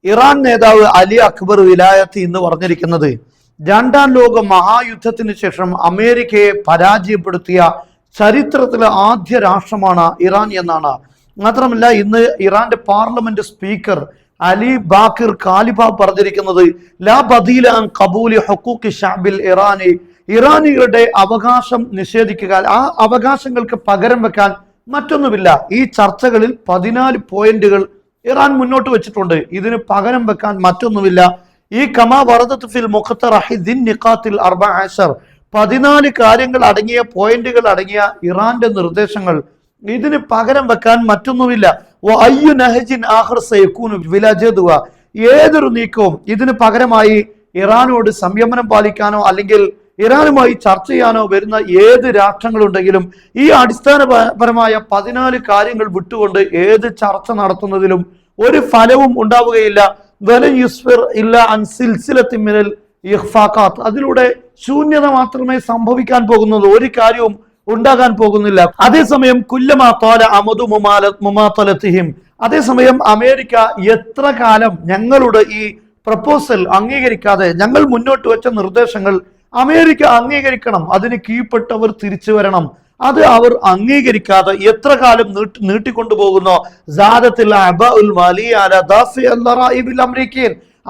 Iran നേതാവ് അലി അക്ബർ വിലായത്തി ഇന്ന് പറഞ്ഞിരിക്കുന്നത്, രണ്ടാം ലോക മഹായുദ്ധത്തിന് ശേഷം അമേരിക്കയെ പരാജയപ്പെടുത്തിയ ചരിത്രത്തിലെ ആദ്യ രാഷ്ട്രമാണ് ഇറാൻ എന്നാണ്. മാത്രമല്ല, ഇന്ന് ഇറാന്റെ പാർലമെന്റ് സ്പീക്കർ അലി ബാക്കിർ കാലിബാഫ് പറഞ്ഞിരിക്കുന്നത്, ലാ ബദീല അൻ ഖബൂലി ഹുഖൂഖി ശഅബിൽ ഇറാനി, ഇറാനികളുടെ അവകാശം നിഷേധിക്കുക, ആ അവകാശങ്ങൾക്ക് പകരം വെക്കാൻ മറ്റൊന്നുമില്ല. ഈ ചർച്ചകളിൽ 14 പോയിന്റുകൾ ഇറാൻ മുന്നോട്ട് വെച്ചിട്ടുണ്ട്. ഇതിന് പകരം വെക്കാൻ മറ്റൊന്നുമില്ല. ഈ കമാ വറദത്ത് ഫിൽ മുഖ്തറഹി ദിൻ നിഖാത്തിൽ 14 14 കാര്യങ്ങൾ അടങ്ങിയ പോയിന്റുകൾ അടങ്ങിയ ഇറാന്റെ നിർദ്ദേശങ്ങൾ, ഇതിന് പകരം വെക്കാൻ മറ്റൊന്നുമില്ല. ഏതൊരു നീക്കവും ഇതിന് പകരമായി ഇറാനോട് സംയമനം പാലിക്കാനോ അല്ലെങ്കിൽ ഇറാനുമായി ചർച്ച ചെയ്യാനോ വരുന്ന ഏത് രാഷ്ട്രങ്ങളുണ്ടെങ്കിലും ഈ അടിസ്ഥാനപരമായ 14 കാര്യങ്ങൾ വിട്ടുകൊണ്ട് ഏത് ചർച്ച നടത്തുന്നതിലും ഒരു ഫലവും ഉണ്ടാവുകയില്ല. അതിലൂടെ ശൂന്യത മാത്രമേ സംഭവിക്കാൻ പോകുന്നത്, ഒരു കാര്യവും ഉണ്ടാകാൻ പോകുന്നില്ല. അതേസമയം അതേസമയം അമേരിക്ക എത്ര കാലം ഞങ്ങളുടെ ഈ പ്രപ്പോസൽ അംഗീകരിക്കാതെ, ഞങ്ങൾ മുന്നോട്ട് വെച്ച നിർദ്ദേശങ്ങൾ അമേരിക്ക അംഗീകരിക്കണം, അതിന് കീഴ്പ്പെട്ടവർ തിരിച്ചു വരണം, അത് അവർ അംഗീകരിക്കാതെ എത്ര കാലം നീട്ടിക്കൊണ്ടുപോകുന്നോ,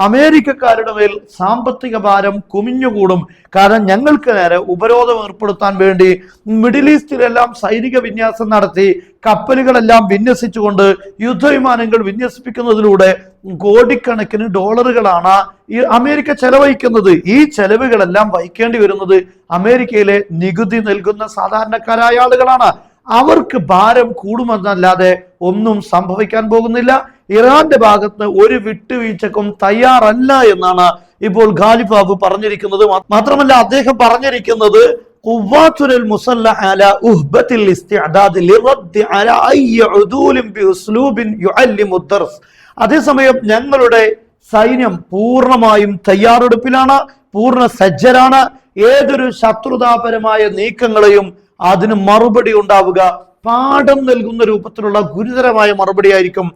അമേരിക്കക്കാരുടെ മേൽ സാമ്പത്തിക ഭാരം കുമിഞ്ഞുകൂടും. കാരണം ഞങ്ങൾക്ക് നേരെ ഉപരോധം ഏർപ്പെടുത്താൻ വേണ്ടി മിഡിൽ ഈസ്റ്റിലെല്ലാം സൈനിക വിന്യാസം നടത്തി കപ്പലുകളെല്ലാം വിന്യസിച്ചുകൊണ്ട് യുദ്ധവിമാനങ്ങൾ വിന്യസിപ്പിക്കുന്നതിലൂടെ കോടിക്കണക്കിന് ഡോളറുകളാണ് ഈ അമേരിക്ക ചെലവഴിക്കുന്നത്. ഈ ചെലവുകളെല്ലാം വഹിക്കേണ്ടി വരുന്നത് അമേരിക്കയിലെ നികുതി നൽകുന്ന സാധാരണക്കാരായ ആളുകളാണ്. അവർക്ക് ഭാരം കൂടുമെന്നല്ലാതെ ഒന്നും സംഭവിക്കാൻ പോകുന്നില്ല. ഇറാന്റെ ഭാഗത്ത് ഒരു വിട്ടുവീഴ്ചക്കും തയ്യാറല്ല എന്നാണ് ഇപ്പോൾ ഖാലിബാഫ് പറഞ്ഞിരിക്കുന്നത്. മാത്രമല്ല, അദ്ദേഹം പറഞ്ഞിരിക്കുന്നത് അതേസമയം ഞങ്ങളുടെ സൈന്യം പൂർണ്ണമായും തയ്യാറെടുപ്പിലാണ്, പൂർണ്ണ സജ്ജരാണ്. ഏതൊരു ശത്രുതാപരമായ നീക്കങ്ങളെയും അതിന് മറുപടി ഉണ്ടാവുക പാഠം നൽകുന്ന രൂപത്തിലുള്ള ഗുരുതരമായ മറുപടി ആയിരിക്കും.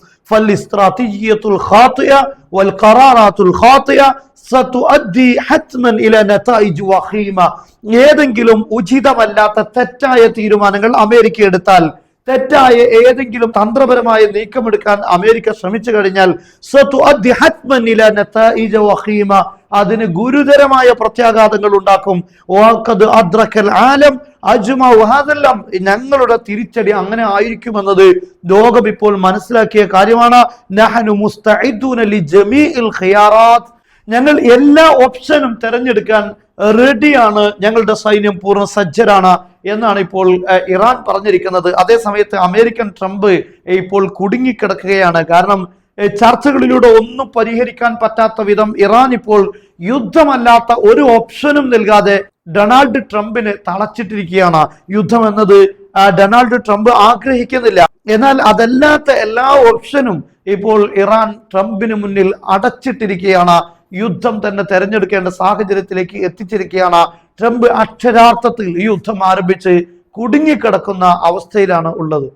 ഏതെങ്കിലും ഉചിതമല്ലാത്ത തെറ്റായ തീരുമാനങ്ങൾ അമേരിക്ക എടുത്താൽ, തെറ്റായ ഏതെങ്കിലും തന്ത്രപരമായ നീക്കമെടുക്കാൻ അമേരിക്ക ശ്രമിച്ചു കഴിഞ്ഞാൽ അതിന് ഗുരുതരമായ പ്രത്യാഘാതങ്ങൾ ഉണ്ടാക്കും. അതെല്ലാം ഞങ്ങളുടെ തിരിച്ചടി അങ്ങനെ ആയിരിക്കുമെന്നത് ലോകം ഇപ്പോൾ മനസ്സിലാക്കിയ കാര്യമാണ്. ഞങ്ങൾ എല്ലാ ഓപ്ഷനും തെരഞ്ഞെടുക്കാൻ റെഡിയാണ്, ഞങ്ങളുടെ സൈന്യം പൂർണ്ണ സജ്ജരാണ് എന്നാണ് ഇപ്പോൾ ഇറാൻ പറഞ്ഞിരിക്കുന്നത്. അതേസമയത്ത് അമേരിക്കൻ ട്രംപ് ഇപ്പോൾ കുടുങ്ങിക്കിടക്കുകയാണ്. കാരണം ചർച്ചകളിലൂടെ ഒന്നും പരിഹരിക്കാൻ പറ്റാത്ത വിധം ഇറാൻ ഇപ്പോൾ യുദ്ധമല്ലാത്ത ഒരു ഓപ്ഷനും നൽകാതെ ഡൊണാൾഡ് ട്രംപിന് തളച്ചിട്ടിരിക്കുകയാണ്. യുദ്ധം എന്നത് ഡൊണാൾഡ് ട്രംപ് ആഗ്രഹിക്കുന്നില്ല. എന്നാൽ അതല്ലാത്ത എല്ലാ ഓപ്ഷനും ഇപ്പോൾ ഇറാൻ ട്രംപിന് മുന്നിൽ അടച്ചിട്ടിരിക്കുകയാണ്. യുദ്ധം തന്നെ തെരഞ്ഞെടുക്കേണ്ട സാഹചര്യത്തിലേക്ക് എത്തിച്ചിരിക്കുകയാണ്. ട്രംപ് അക്ഷരാർത്ഥത്തിൽ ഈ യുദ്ധം ആരംഭിച്ച് കുടുങ്ങിക്കിടക്കുന്ന അവസ്ഥയിലാണ് ഉള്ളത്.